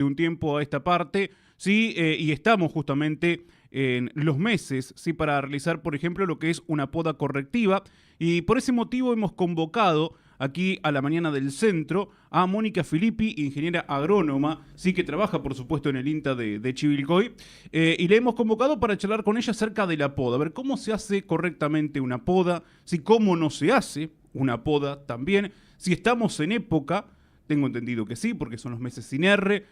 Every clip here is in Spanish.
de un tiempo a esta parte, ¿sí? Y estamos justamente en los meses, ¿sí? Para realizar, por ejemplo, lo que es una poda correctiva. Y por ese motivo hemos convocado aquí a la mañana del centro a Mónica Filippi, ingeniera agrónoma, sí, que trabaja por supuesto en el INTA de Chivilcoy, y le hemos convocado para charlar con ella acerca de la poda, a ver cómo se hace correctamente una poda, sí, cómo no se hace una poda también, si estamos en época, tengo entendido que sí, porque son los meses sin R,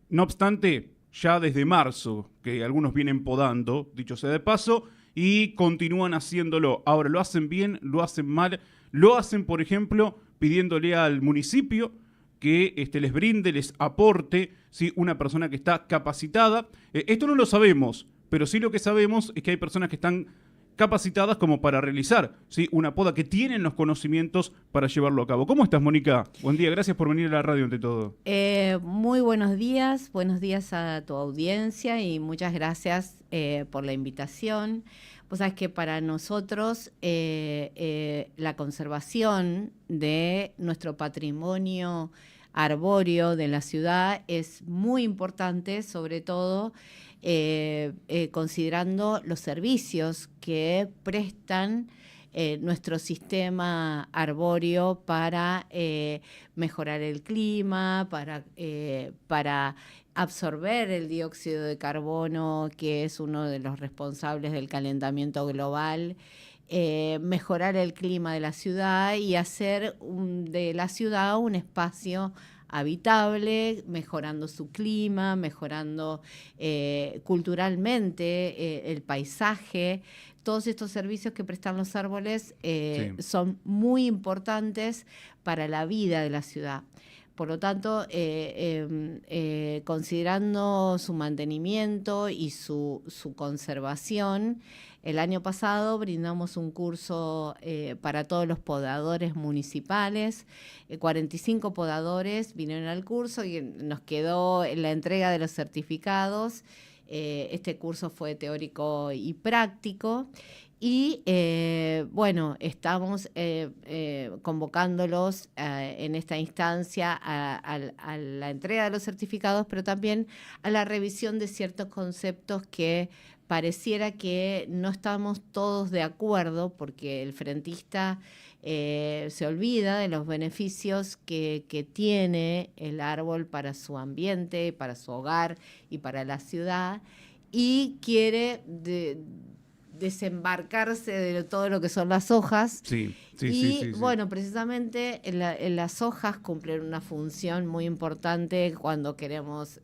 no obstante, ya desde marzo, que algunos vienen podando, dicho sea de paso, y continúan haciéndolo. Ahora, ¿lo hacen bien? ¿Lo hacen mal? Lo hacen, por ejemplo, pidiéndole al municipio que les brinde, les aporte, ¿sí? Una persona que está capacitada. Esto no lo sabemos, pero sí lo que sabemos es que hay personas que están capacitadas como para realizar, ¿sí? Una poda, que tienen los conocimientos para llevarlo a cabo. ¿Cómo estás, Mónica? Buen día, gracias por venir a la radio ante todo. Muy buenos días a tu audiencia y muchas gracias por la invitación. Vos sabés que para nosotros la conservación de nuestro patrimonio arbóreo de la ciudad es muy importante, sobre todo considerando los servicios que prestan nuestro sistema arbóreo para mejorar el clima, para absorber el dióxido de carbono, que es uno de los responsables del calentamiento global, mejorar el clima de la ciudad y hacer de la ciudad un espacio habitable, mejorando su clima, mejorando culturalmente el paisaje. Todos estos servicios que prestan los árboles Sí. son muy importantes para la vida de la ciudad. Por lo tanto, considerando su mantenimiento y su conservación, el año pasado brindamos un curso para todos los podadores municipales. 45 podadores vinieron al curso y nos quedó la entrega de los certificados. Este curso fue teórico y práctico. Y bueno, estamos convocándolos en esta instancia a la entrega de los certificados, pero también a la revisión de ciertos conceptos que pareciera que no estamos todos de acuerdo, porque el frentista se olvida de los beneficios que tiene el árbol para su ambiente, para su hogar y para la ciudad, y quiere desembarcarse de todo lo que son las hojas. Sí, sí, sí, Y sí, sí. bueno, precisamente las hojas cumplen una función muy importante cuando queremos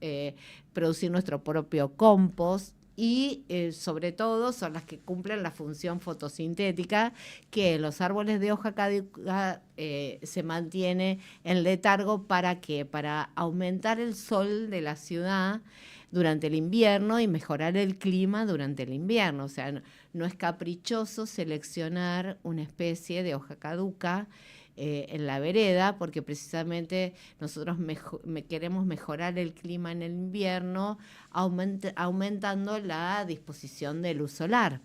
producir nuestro propio compost. Y sobre todo son las que cumplen la función fotosintética, que los árboles de hoja caduca se mantiene en letargo. ¿Para qué? Para aumentar el sol de la ciudad durante el invierno y mejorar el clima durante el invierno. O sea, no es caprichoso seleccionar una especie de hoja caduca en la vereda, porque precisamente nosotros queremos mejorar el clima en el invierno aumentando la disposición de luz solar.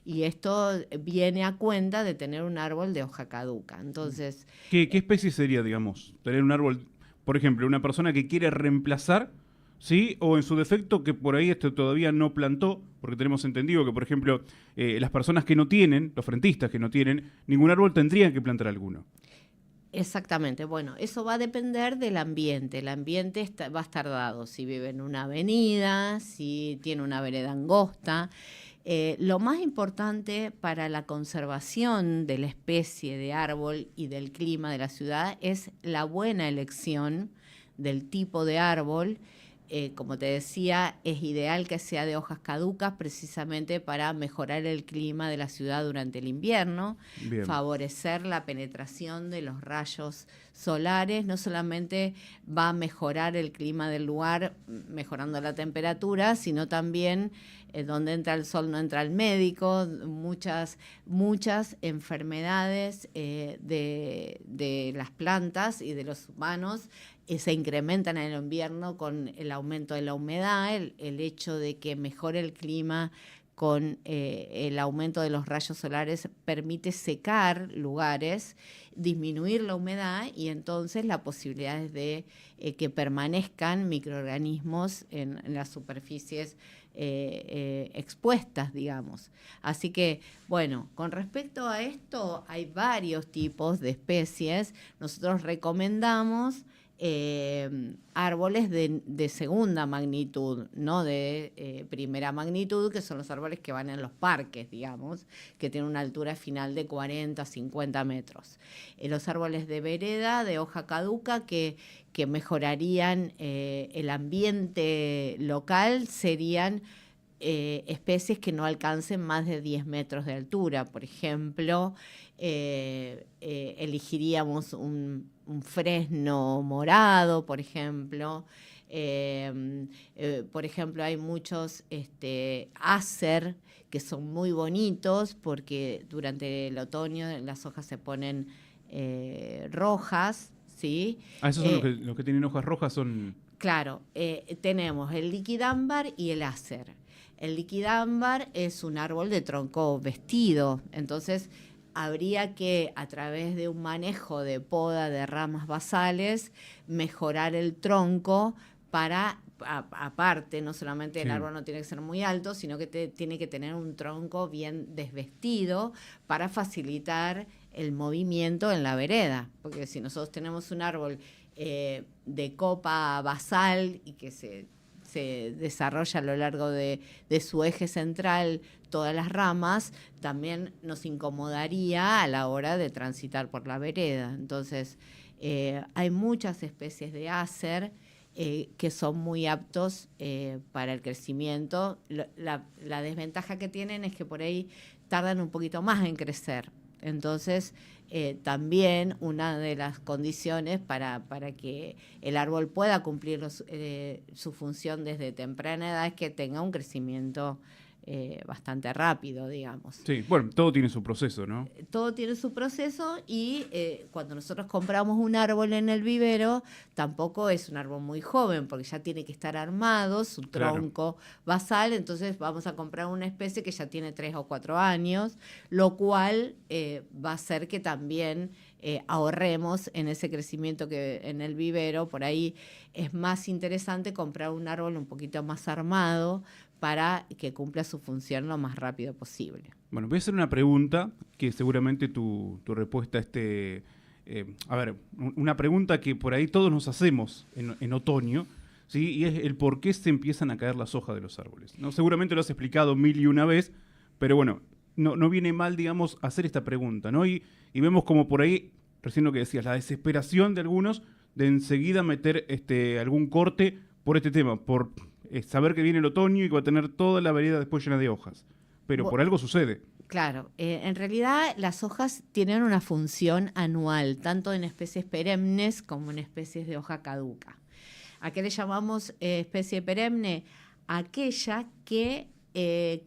Y esto viene a cuenta de tener un árbol de hoja caduca. Entonces, ¿Qué especie sería, digamos, tener un árbol, por ejemplo, una persona que quiere reemplazar, ¿sí? O en su defecto que por ahí todavía no plantó, porque tenemos entendido que, por ejemplo, las personas que no tienen, los frentistas que no tienen ningún árbol, tendrían que plantar alguno. exactamente, bueno, eso va a depender del ambiente. El ambiente va a estar dado si vive en una avenida, si tiene una vereda angosta. Lo más importante para la conservación de la especie de árbol y del clima de la ciudad es la buena elección del tipo de árbol. Como te decía, es ideal que sea de hojas caducas precisamente para mejorar el clima de la ciudad durante el invierno, Bien. favorecer la penetración de los rayos solares. No solamente va a mejorar el clima del lugar, mejorando la temperatura, sino también donde entra el sol no entra el médico. Muchas enfermedades de las plantas y de los humanos se incrementan en el invierno con el aumento de la humedad, el hecho de que mejore el clima con el aumento de los rayos solares permite secar lugares, disminuir la humedad y entonces la posibilidad es de que permanezcan microorganismos en las superficies expuestas, digamos. Así que, bueno, con respecto a esto, hay varios tipos de especies. Nosotros recomendamos árboles de segunda magnitud, no de primera magnitud, que son los árboles que van en los parques, digamos, que tienen una altura final de 40, 50 metros. Los árboles de vereda, de hoja caduca, que mejorarían el ambiente local, serían especies que no alcancen más de 10 metros de altura. Por ejemplo, elegiríamos un fresno morado, por ejemplo. Por ejemplo, hay muchos acer que son muy bonitos porque durante el otoño las hojas se ponen rojas, ¿sí? Esos son los que tienen hojas rojas, son... Claro, tenemos el liquidámbar y el acer. El liquidámbar es un árbol de tronco vestido, entonces habría que, a través de un manejo de poda de ramas basales, mejorar el tronco para, aparte, no solamente el árbol no tiene que ser muy alto, sino que tiene que tener un tronco bien desvestido para facilitar el movimiento en la vereda. Porque si nosotros tenemos un árbol de copa basal y que se desarrolla a lo largo de su eje central todas las ramas, también nos incomodaría a la hora de transitar por la vereda. Entonces, hay muchas especies de acer que son muy aptos para el crecimiento. La desventaja que tienen es que por ahí tardan un poquito más en crecer. Entonces, también una de las condiciones para que el árbol pueda cumplir su función desde temprana edad es que tenga un crecimiento bastante rápido, digamos. Sí, bueno, todo tiene su proceso, ¿no? Todo tiene su proceso y cuando nosotros compramos un árbol en el vivero, tampoco es un árbol muy joven, porque ya tiene que estar armado, su tronco basal, entonces vamos a comprar una especie que ya tiene 3 o 4 años, lo cual va a hacer que también ahorremos en ese crecimiento que en el vivero. Por ahí es más interesante comprar un árbol un poquito más armado para que cumpla su función lo más rápido posible. Bueno, voy a hacer una pregunta que seguramente tu respuesta a ver, una pregunta que por ahí todos nos hacemos en otoño, ¿sí? Y es el por qué se empiezan a caer las hojas de los árboles, ¿no? Seguramente lo has explicado 1001 vez, pero bueno, no viene mal, digamos, hacer esta pregunta, ¿no? Y vemos como por ahí, recién lo que decías, la desesperación de algunos de enseguida meter algún corte por este tema, por saber que viene el otoño y que va a tener toda la vereda después llena de hojas. Pero por algo sucede. Claro, en realidad las hojas tienen una función anual, tanto en especies perennes como en especies de hoja caduca. ¿A qué le llamamos especie perenne? Aquella que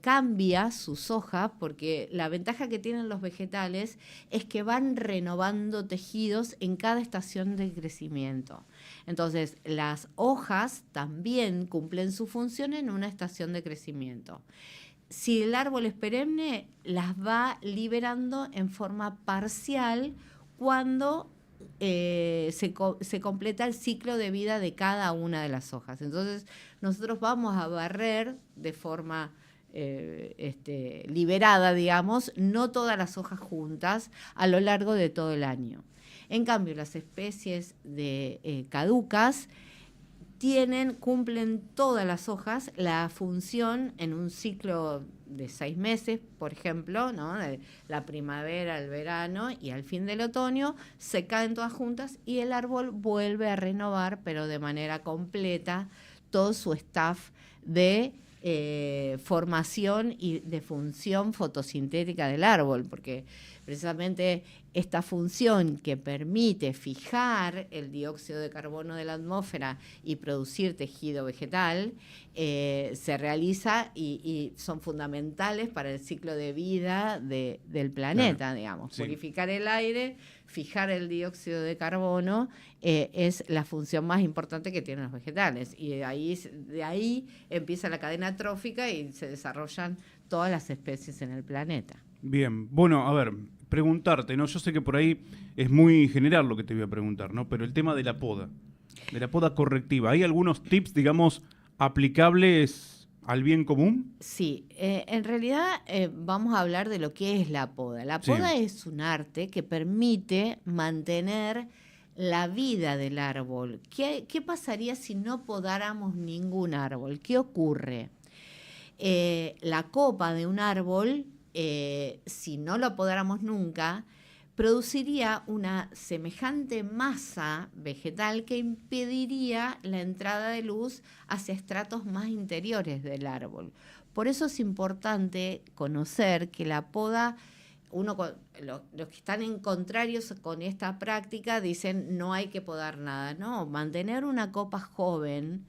cambia sus hojas, porque la ventaja que tienen los vegetales es que van renovando tejidos en cada estación de crecimiento. Entonces, las hojas también cumplen su función en una estación de crecimiento. Si el árbol es perenne, las va liberando en forma parcial cuando se completa el ciclo de vida de cada una de las hojas. Entonces, nosotros vamos a barrer de forma liberada, digamos, no todas las hojas juntas a lo largo de todo el año. En cambio, las especies de caducas cumplen todas las hojas la función en un ciclo de 6 meses, por ejemplo, ¿no? De la primavera, el verano y al fin del otoño, se caen todas juntas y el árbol vuelve a renovar, pero de manera completa, todo su staff de formación y de función fotosintética del árbol, porque precisamente esta función que permite fijar el dióxido de carbono de la atmósfera y producir tejido vegetal se realiza y son fundamentales para el ciclo de vida del planeta, digamos. Sí. Purificar el aire, fijar el dióxido de carbono es la función más importante que tienen los vegetales. Y de ahí empieza la cadena trófica y se desarrollan todas las especies en el planeta. Bien, bueno, a ver, preguntarte, ¿no? Yo sé que por ahí es muy general lo que te voy a preguntar, ¿no? Pero el tema de la poda correctiva, ¿hay algunos tips, digamos, aplicables al bien común? Sí, en realidad vamos a hablar de lo que es la poda. La poda es un arte que permite mantener la vida del árbol. ¿Qué pasaría si no podáramos ningún árbol? ¿Qué ocurre? La copa de un árbol, si no lo podáramos nunca, produciría una semejante masa vegetal que impediría la entrada de luz hacia estratos más interiores del árbol. Por eso es importante conocer que la poda, los que están en contrarios con esta práctica dicen no hay que podar nada. No, mantener una copa joven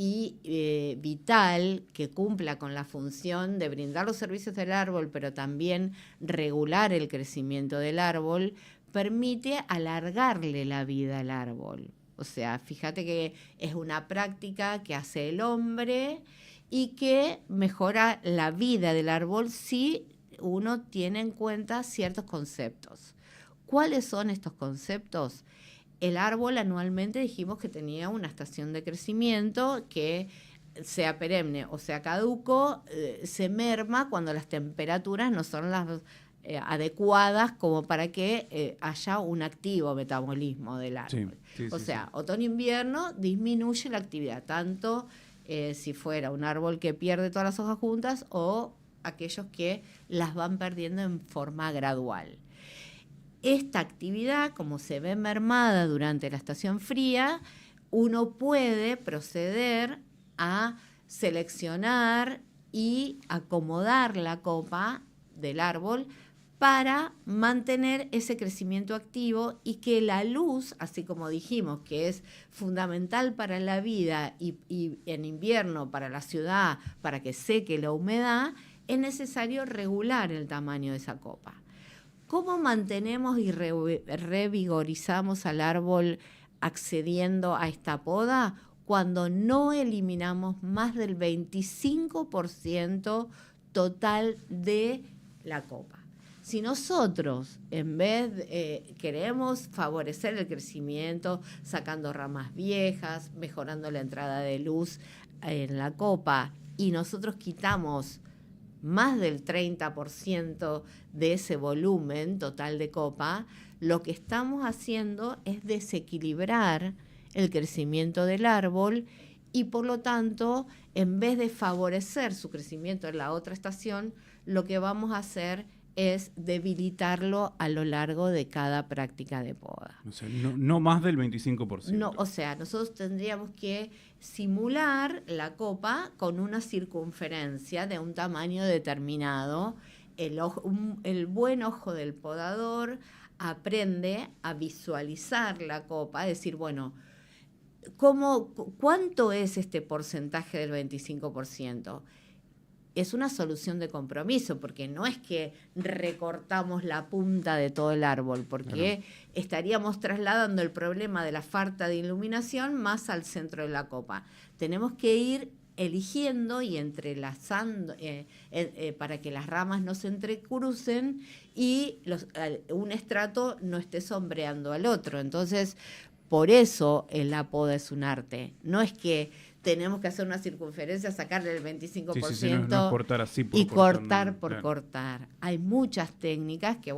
y vital, que cumpla con la función de brindar los servicios del árbol, pero también regular el crecimiento del árbol, permite alargarle la vida al árbol. O sea, fíjate que es una práctica que hace el hombre y que mejora la vida del árbol si uno tiene en cuenta ciertos conceptos. ¿Cuáles son estos conceptos? El árbol anualmente dijimos que tenía una estación de crecimiento que, sea perenne o sea caduco, se merma cuando las temperaturas no son las adecuadas como para que haya un activo metabolismo del árbol. O sea, otoño-invierno disminuye la actividad, tanto si fuera un árbol que pierde todas las hojas juntas o aquellos que las van perdiendo en forma gradual. Esta actividad, como se ve mermada durante la estación fría, uno puede proceder a seleccionar y acomodar la copa del árbol para mantener ese crecimiento activo y que la luz, así como dijimos que es fundamental para la vida y en invierno para la ciudad, para que seque la humedad, es necesario regular el tamaño de esa copa. ¿Cómo mantenemos y revigorizamos al árbol accediendo a esta poda? Cuando no eliminamos más del 25% total de la copa. Si nosotros, en vez queremos favorecer el crecimiento, sacando ramas viejas, mejorando la entrada de luz en la copa, y nosotros quitamos más del 30% de ese volumen total de copa, lo que estamos haciendo es desequilibrar el crecimiento del árbol y por lo tanto, en vez de favorecer su crecimiento en la otra estación, lo que vamos a hacer es debilitarlo a lo largo de cada práctica de poda. O sea, no más del 25%. No, o sea, nosotros tendríamos que simular la copa con una circunferencia de un tamaño determinado. El buen ojo del podador aprende a visualizar la copa, decir, bueno, ¿cuánto es este porcentaje del 25%? Es una solución de compromiso, porque no es que recortamos la punta de todo el árbol, porque estaríamos trasladando el problema de la falta de iluminación más al centro de la copa. Tenemos que ir eligiendo y entrelazando para que las ramas no se entrecrucen y un estrato no esté sombreando al otro. Entonces, por eso la poda es un arte. No es que tenemos que hacer una circunferencia, sacarle el 25% no es cortar así por y cortar por claro. cortar. Hay muchas técnicas que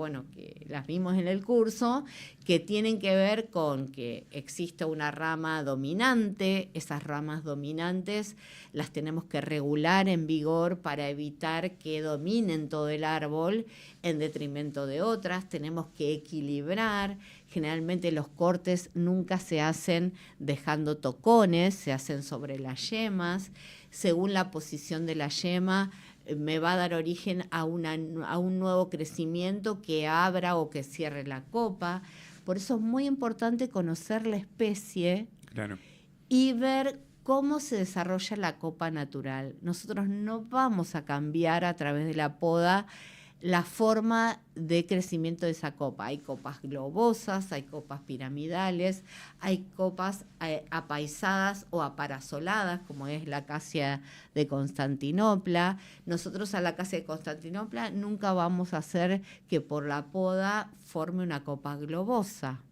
las vimos en el curso, que tienen que ver con que existe una rama dominante. Esas ramas dominantes las tenemos que regular en vigor para evitar que dominen todo el árbol en detrimento de otras. Tenemos que equilibrar. Generalmente los cortes nunca se hacen dejando tocones, se hacen sobre las yemas. Según la posición de la yema, me va a dar origen a un nuevo crecimiento que abra o que cierre la copa. Por eso es muy importante conocer la especie y ver cómo se desarrolla la copa natural. Nosotros no vamos a cambiar a través de la poda la forma de crecimiento de esa copa. Hay copas globosas, hay copas piramidales, hay copas apaisadas o aparasoladas, como es la acacia de Constantinopla. Nosotros a la acacia de Constantinopla nunca vamos a hacer que por la poda forme una copa globosa.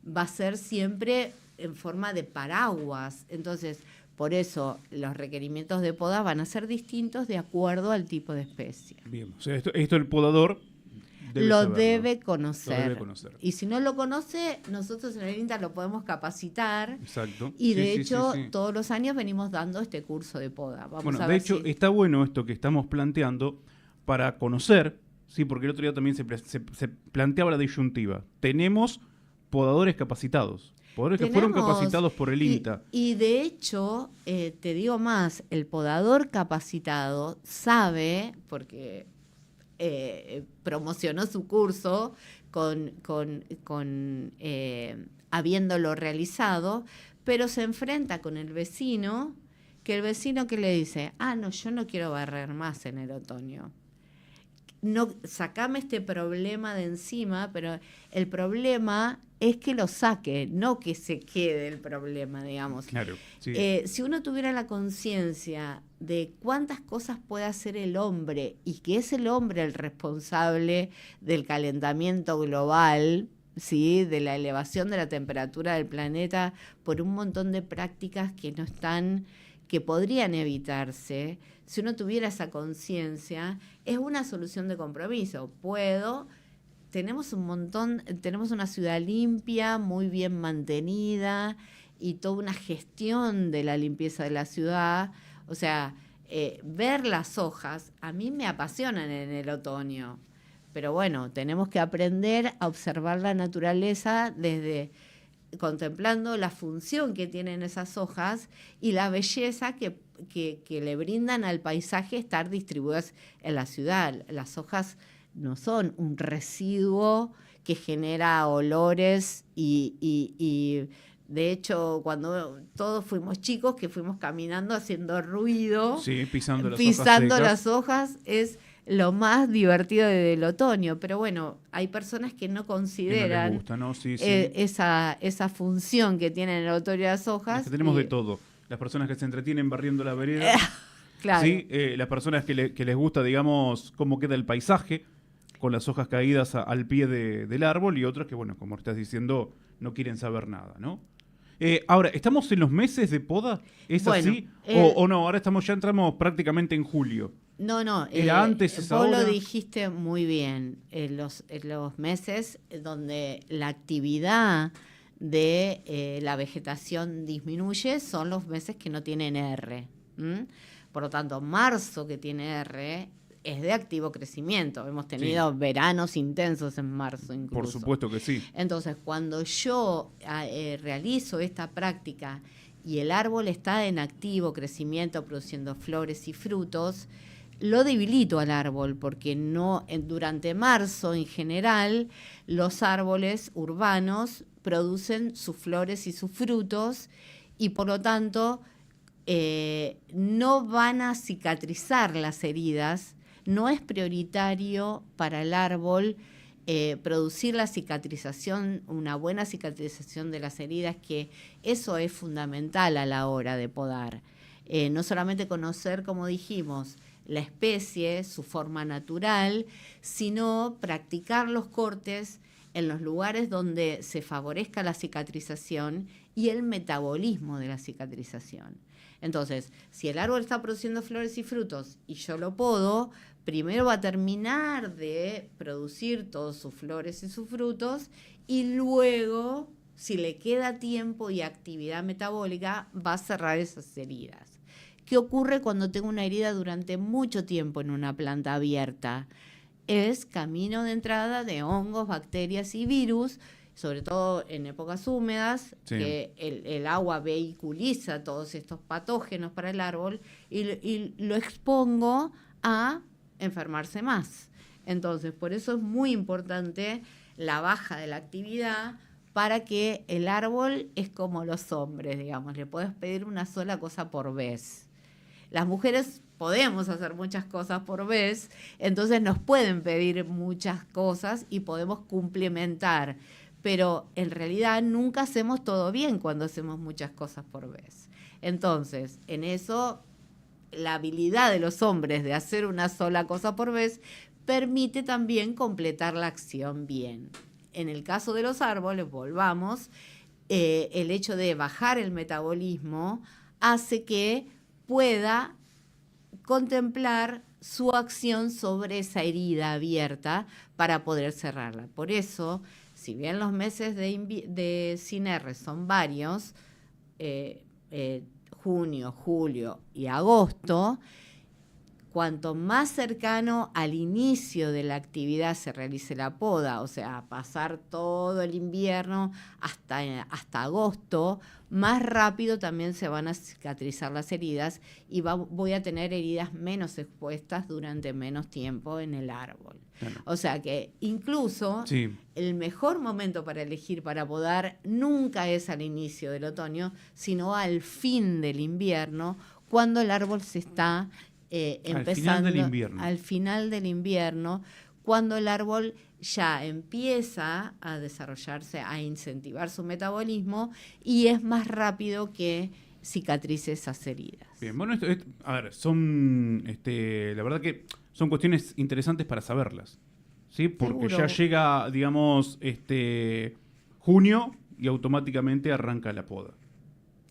Va a ser siempre en forma de paraguas. Entonces, por eso los requerimientos de poda van a ser distintos de acuerdo al tipo de especie. Bien, o sea, esto el podador lo debe conocer. Lo debe conocer. Y si no lo conoce, nosotros en el INTA lo podemos capacitar. Exacto. Y de hecho, todos los años venimos dando este curso de poda. Bueno, de hecho, está bueno esto que estamos planteando para conocer, sí, porque el otro día también se planteaba la disyuntiva. Tenemos podadores capacitados. Podadores que fueron capacitados por el INTA. Y de hecho, te digo más, el podador capacitado sabe, porque promocionó su curso habiéndolo realizado, pero se enfrenta con el vecino, que el vecino que le dice, no, yo no quiero barrer más en el otoño. No, sacame este problema de encima, pero el problema es que lo saque, no que se quede el problema, digamos. Claro, sí. Si uno tuviera la conciencia de cuántas cosas puede hacer el hombre y que es el hombre el responsable del calentamiento global, ¿sí?, de la elevación de la temperatura del planeta por un montón de prácticas que podrían evitarse. Si uno tuviera esa conciencia, es una solución de compromiso. Tenemos una ciudad limpia, muy bien mantenida y toda una gestión de la limpieza de la ciudad. O sea, ver las hojas, a mí me apasionan en el otoño. Pero bueno, tenemos que aprender a observar la naturaleza desde contemplando la función que tienen esas hojas y la belleza que le brindan al paisaje estar distribuidas en la ciudad. Las hojas no son un residuo que genera olores y de hecho, cuando todos fuimos chicos, que fuimos caminando haciendo ruido, sí, pisando las hojas, es lo más divertido del otoño. Pero bueno, hay personas que no consideran que no les gusta, ¿no? Sí. Esa función que tienen el otoño de las hojas. Que tenemos de todo. Las personas que se entretienen barriendo la vereda. Claro. ¿Sí? Las personas que les gusta, digamos, cómo queda el paisaje con las hojas caídas al pie del árbol, y otras que, bueno, como estás diciendo, no quieren saber nada, ¿no? Ahora, ¿estamos en los meses de poda? ¿Es así? ¿O no? Ahora ya entramos prácticamente en julio. No. ¿Era antes, es ahora? Vos lo dijiste muy bien. En los meses donde la actividad de la vegetación disminuye son los meses que no tienen R. Por lo tanto, marzo, que tiene R, es de activo crecimiento. Hemos tenido veranos intensos en marzo incluso. Por supuesto que sí. Entonces, cuando yo realizo esta práctica y el árbol está en activo crecimiento, produciendo flores y frutos, lo debilito al árbol, porque durante marzo en general los árboles urbanos producen sus flores y sus frutos y por lo tanto no van a cicatrizar las heridas. No es prioritario para el árbol producir la cicatrización, una buena cicatrización de las heridas, que eso es fundamental a la hora de podar. No solamente conocer, como dijimos, la especie, su forma natural, sino practicar los cortes en los lugares donde se favorezca la cicatrización y el metabolismo de la cicatrización. Entonces, si el árbol está produciendo flores y frutos y yo lo podo, primero va a terminar de producir todas sus flores y sus frutos y luego, si le queda tiempo y actividad metabólica, va a cerrar esas heridas. ¿Qué ocurre cuando tengo una herida durante mucho tiempo en una planta abierta? Es camino de entrada de hongos, bacterias y virus, sobre todo en épocas húmedas, que el agua vehiculiza todos estos patógenos para el árbol y lo expongo a enfermarse más. Entonces, por eso es muy importante la baja de la actividad, para que el árbol es como los hombres, digamos, le puedes pedir una sola cosa por vez. las mujeres podemos hacer muchas cosas por vez, entonces nos pueden pedir muchas cosas y podemos complementar, pero en realidad nunca hacemos todo bien cuando hacemos muchas cosas por vez. Entonces, en eso, la habilidad de los hombres de hacer una sola cosa por vez permite también completar la acción bien. En el caso de los árboles, volvamos, el hecho de bajar el metabolismo hace que pueda contemplar su acción sobre esa herida abierta para poder cerrarla. Por eso, si bien los meses de sin R son varios, junio, julio y agosto, cuanto más cercano al inicio de la actividad se realice la poda, o sea, pasar todo el invierno hasta agosto, más rápido también se van a cicatrizar las heridas y voy a tener heridas menos expuestas durante menos tiempo en el árbol. Claro. O sea que incluso el mejor momento para elegir para podar nunca es al inicio del otoño, sino al fin del invierno, cuando el árbol se está empezando al final del invierno, cuando el árbol ya empieza a desarrollarse, a incentivar su metabolismo y es más rápido que cicatrice esas heridas. Bien, bueno, a ver, son, la verdad que son cuestiones interesantes para saberlas, ¿sí? Porque Seguro. ya llega, digamos, junio y automáticamente arranca la poda,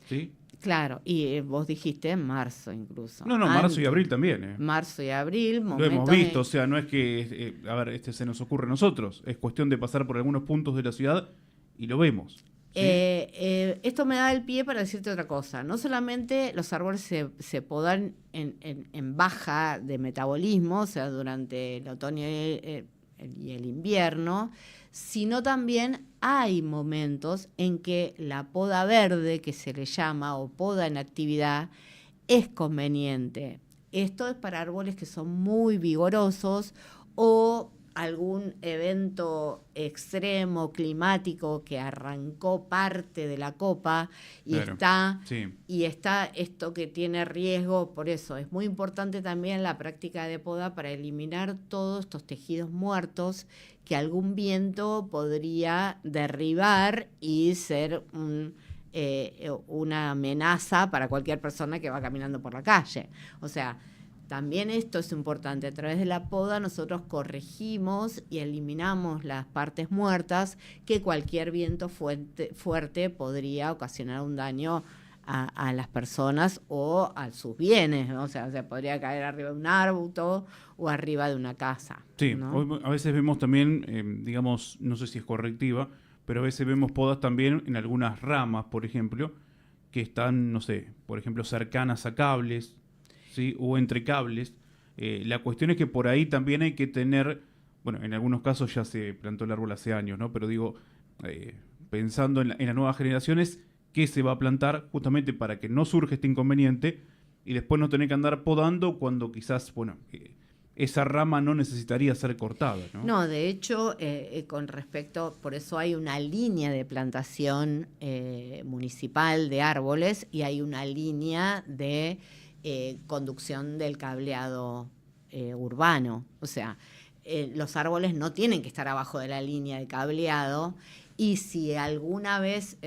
¿sí? Claro, y vos dijiste en marzo incluso. No, marzo y abril también. Marzo y abril, lo hemos visto, o sea, no es que, a ver, se nos ocurre a nosotros, es cuestión de pasar por algunos puntos de la ciudad y lo vemos. ¿Sí? Esto me da el pie para decirte otra cosa. No solamente los árboles se podan en baja de metabolismo, o sea, durante el otoño y el invierno, sino también hay momentos en que la poda verde, que se le llama, o poda en actividad, es conveniente. Esto es para árboles que son muy vigorosos o algún evento extremo climático que arrancó parte de la copa y está esto que tiene riesgo. Por eso es muy importante también la práctica de poda para eliminar todos estos tejidos muertos que algún viento podría derribar y ser una amenaza para cualquier persona que va caminando por la calle. O sea, también esto es importante. A través de la poda nosotros corregimos y eliminamos las partes muertas que cualquier viento fuerte podría ocasionar un daño a las personas o a sus bienes, ¿no? O sea, se podría caer arriba de un árbol o arriba de una casa. Sí, ¿no? a veces vemos también, digamos, no sé si es correctiva, pero a veces vemos podas también en algunas ramas, por ejemplo, que están, no sé, por ejemplo, cercanas a cables, ¿sí? O entre cables. La cuestión es que por ahí también hay que tener, bueno, en algunos casos ya se plantó el árbol hace años, ¿no? Pero digo, pensando en las nuevas generaciones, ¿qué se va a plantar justamente para que no surja este inconveniente y después no tener que andar podando cuando quizás, bueno, esa rama no necesitaría ser cortada, ¿no? No, de hecho, con respecto, por eso hay una línea de plantación municipal de árboles y hay una línea de conducción del cableado urbano. O sea, los árboles no tienen que estar abajo de la línea de cableado y si alguna vez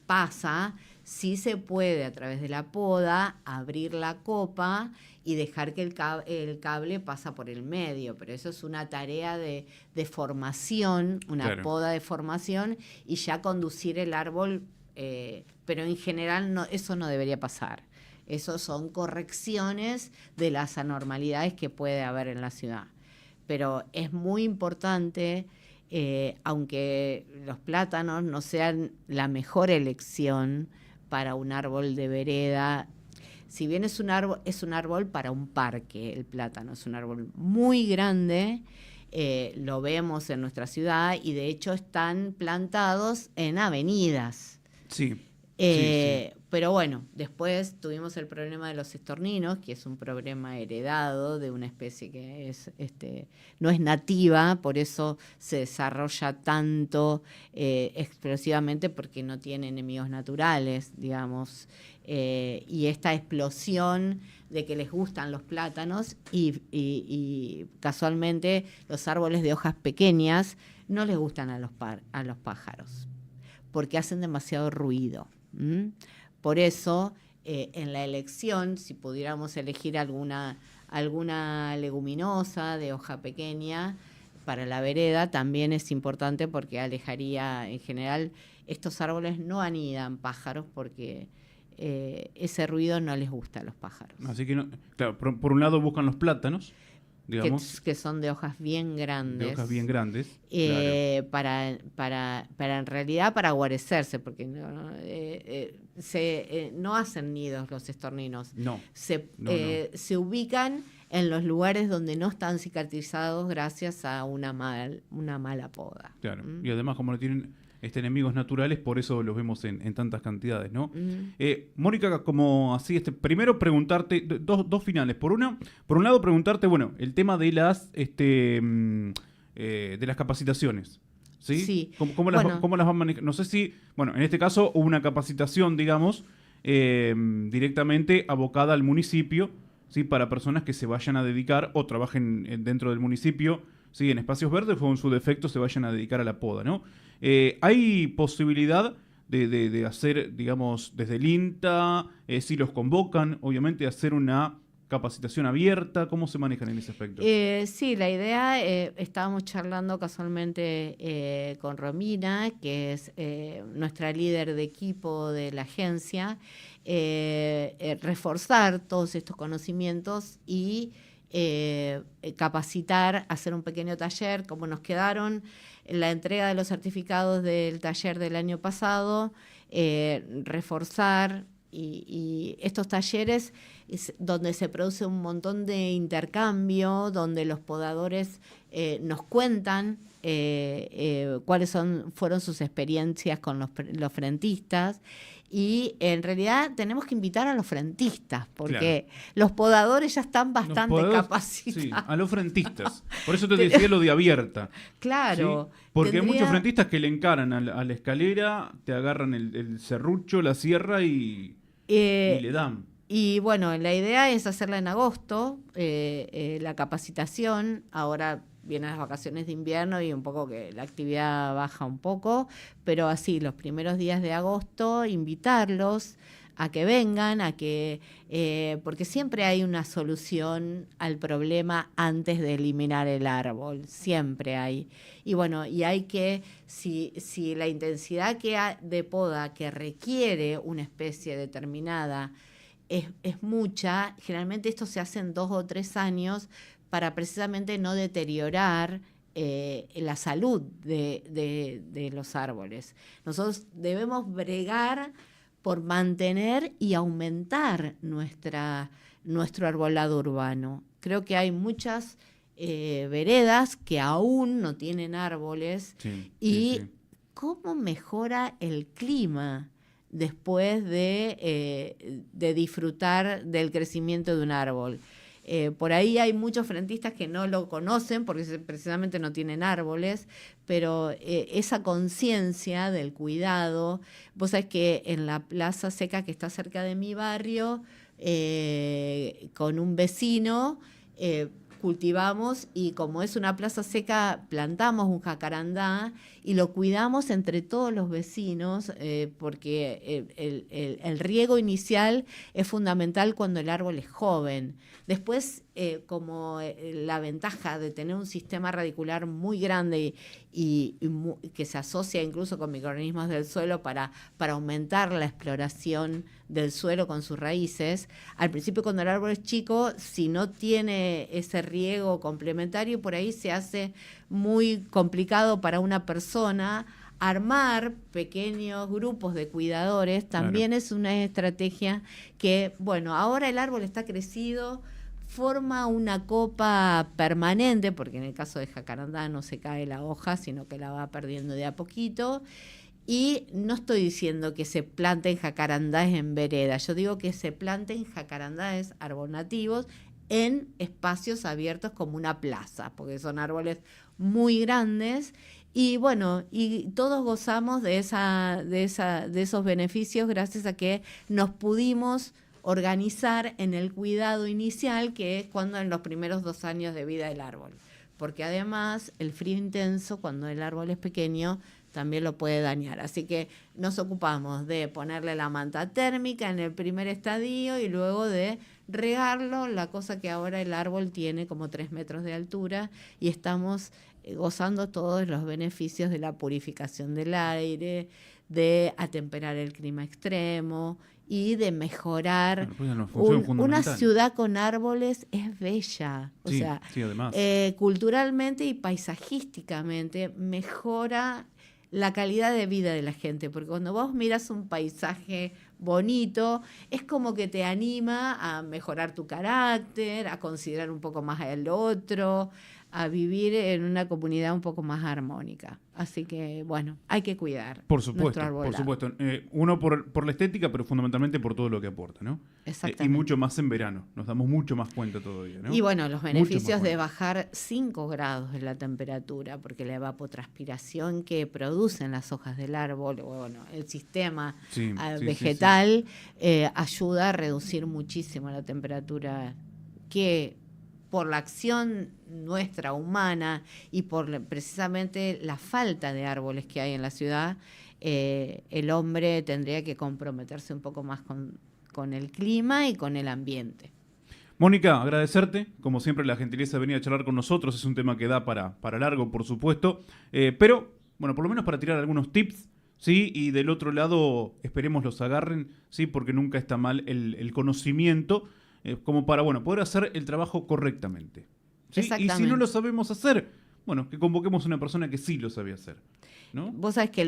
pasa, sí se puede a través de la poda abrir la copa y dejar que el cable pasa por el medio, pero eso es una tarea de formación, una poda de formación y ya conducir el árbol, pero en general eso no debería pasar. Eso son correcciones de las anormalidades que puede haber en la ciudad. Pero es muy importante, aunque los plátanos no sean la mejor elección para un árbol de vereda, si bien es un árbol para un parque, el plátano es un árbol muy grande, lo vemos en nuestra ciudad y de hecho están plantados en avenidas. Sí. Pero bueno, después tuvimos el problema de los estorninos, que es un problema heredado de una especie que no es nativa, por eso se desarrolla tanto explosivamente, porque no tiene enemigos naturales, digamos. Y esta explosión de que les gustan los plátanos y casualmente los árboles de hojas pequeñas no les gustan a los pájaros, porque hacen demasiado ruido. Por eso, en la elección, si pudiéramos elegir alguna leguminosa de hoja pequeña para la vereda, también es importante, porque alejaría, en general, estos árboles no anidan pájaros, porque ese ruido no les gusta a los pájaros. Así que, claro, por un lado buscan los plátanos, digamos, que son de hojas bien grandes. De hojas bien grandes. Claro. Para en realidad para guarecerse, porque no hacen nidos los estorninos. No. Se ubican en los lugares donde no están cicatrizados gracias a una mala poda. Claro. Y además, como no tienen enemigos naturales, por eso los vemos en tantas cantidades, ¿no? Mónica, como así, primero preguntarte dos finales. Por un lado, preguntarte, bueno, el tema de las capacitaciones. ¿Sí? Sí. ¿Cómo las van a manejar? No sé si, bueno, en este caso hubo una capacitación, digamos, directamente abocada al municipio, ¿sí? Para personas que se vayan a dedicar o trabajen dentro del municipio, ¿sí? En espacios verdes, o en su defecto se vayan a dedicar a la poda, ¿no? ¿Hay posibilidad de hacer, digamos, desde el INTA, si los convocan, obviamente, hacer una capacitación abierta? ¿Cómo se manejan en ese aspecto? Sí, la idea, estábamos charlando casualmente con Romina, que es nuestra líder de equipo de la agencia, reforzar todos estos conocimientos y capacitar, hacer un pequeño taller, como nos quedaron la entrega de los certificados del taller del año pasado, reforzar y estos talleres donde se produce un montón de intercambio, donde los podadores nos cuentan cuáles fueron sus experiencias con los frentistas. Y en realidad tenemos que invitar a los frentistas, porque los podadores ya están bastante capacitados. Sí, a los frentistas. Por eso te decía lo de abierta. Claro. ¿Sí? Porque hay muchos frentistas que le encaran a la escalera, te agarran el serrucho, la sierra y le dan. Y bueno, la idea es hacerla en agosto, la capacitación. Ahora vienen las vacaciones de invierno y un poco que la actividad baja un poco, pero así los primeros días de agosto invitarlos a que vengan, porque siempre hay una solución al problema antes de eliminar el árbol, siempre hay. Y bueno, y hay que, si la intensidad de poda que requiere una especie determinada es mucha, generalmente esto se hace en 2 o 3 años, para precisamente no deteriorar la salud de los árboles. Nosotros debemos bregar por mantener y aumentar nuestro arbolado urbano. Creo que hay muchas veredas que aún no tienen árboles ¿Cómo mejora el clima después de disfrutar del crecimiento de un árbol? Por ahí hay muchos frentistas que no lo conocen porque precisamente no tienen árboles, pero esa conciencia del cuidado, vos sabés que en la plaza seca que está cerca de mi barrio, con un vecino, cultivamos, y como es una plaza seca, plantamos un jacarandá y lo cuidamos entre todos los vecinos, porque el riego inicial es fundamental cuando el árbol es joven. Después, como la ventaja de tener un sistema radicular muy grande y que se asocia incluso con microorganismos del suelo para aumentar la exploración del suelo con sus raíces, al principio cuando el árbol es chico, si no tiene ese riego complementario, por ahí se hace muy complicado para una persona armar pequeños grupos de cuidadores. También es una estrategia que, bueno, ahora el árbol está crecido, forma una copa permanente, porque en el caso de jacarandá no se cae la hoja, sino que la va perdiendo de a poquito, Y no estoy diciendo que se planten jacarandáes en vereda, yo digo que se planten jacarandáes arbonativos en espacios abiertos como una plaza, porque son árboles muy grandes y bueno, y todos gozamos de esos beneficios gracias a que nos pudimos organizar en el cuidado inicial, que es cuando en los primeros 2 años de vida del árbol. Porque además el frío intenso, cuando el árbol es pequeño, también lo puede dañar. Así que nos ocupamos de ponerle la manta térmica en el primer estadio y luego de regarlo, la cosa que ahora el árbol tiene como 3 metros de altura y estamos gozando todos los beneficios de la purificación del aire, de atemperar el clima extremo y de mejorar. Una ciudad con árboles es bella, o sea, además. Culturalmente y paisajísticamente mejora la calidad de vida de la gente, porque cuando vos miras un paisaje bonito, es como que te anima a mejorar tu carácter, a considerar un poco más al otro, a vivir en una comunidad un poco más armónica. Así que, bueno, hay que cuidar. Por supuesto, por supuesto. Uno por la estética, pero fundamentalmente por todo lo que aporta, ¿no? Exactamente. Y mucho más en verano. Nos damos mucho más cuenta todavía, ¿no? Y bueno, los beneficios de bajar 5 grados en la temperatura, porque la evapotranspiración que producen las hojas del árbol, bueno, el sistema vegetal, ayuda a reducir muchísimo la temperatura que por la acción nuestra humana y por precisamente la falta de árboles que hay en la ciudad, el hombre tendría que comprometerse un poco más con el clima y con el ambiente. Mónica, agradecerte, como siempre, la gentileza de venir a charlar con nosotros. Es un tema que da para largo, por supuesto, pero, bueno, por lo menos para tirar algunos tips, ¿sí? Y del otro lado, esperemos los agarren, ¿sí? Porque nunca está mal el conocimiento, como para, bueno, poder hacer el trabajo correctamente, ¿sí? Y si no lo sabemos hacer, bueno, que convoquemos a una persona que sí lo sabe hacer, ¿no? Vos sabés que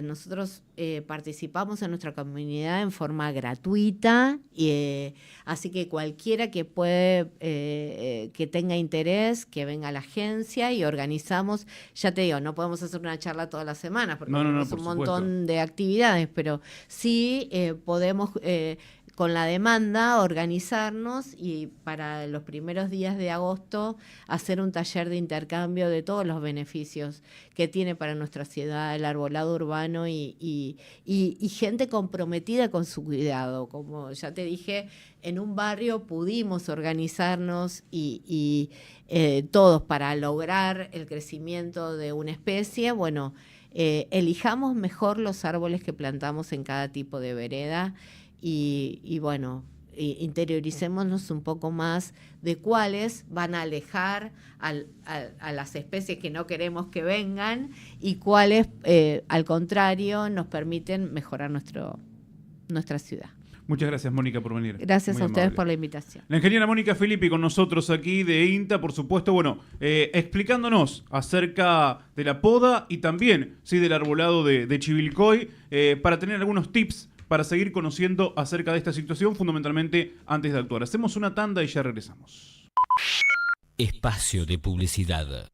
nosotros participamos en nuestra comunidad en forma gratuita, así que cualquiera que que tenga interés, que venga a la agencia y organizamos. Ya te digo, no podemos hacer una charla todas las semanas porque tenemos un montón de actividades, pero sí podemos con la demanda organizarnos y para los primeros días de agosto hacer un taller de intercambio de todos los beneficios que tiene para nuestra ciudad el arbolado urbano y gente comprometida con su cuidado. Como ya te dije, en un barrio pudimos organizarnos y todos para lograr el crecimiento de una especie. Bueno, elijamos mejor los árboles que plantamos en cada tipo de vereda y bueno, interioricémonos un poco más de cuáles van a alejar a las especies que no queremos que vengan y cuáles, al contrario, nos permiten mejorar nuestra ciudad. Muchas gracias, Mónica, por venir. Gracias a ustedes por la invitación. La ingeniera Mónica Filippi con nosotros aquí de INTA, por supuesto, bueno, explicándonos acerca de la poda y también, sí, del arbolado de Chivilcoy, para tener algunos tips para seguir conociendo acerca de esta situación, fundamentalmente antes de actuar. Hacemos una tanda y ya regresamos. Espacio de publicidad.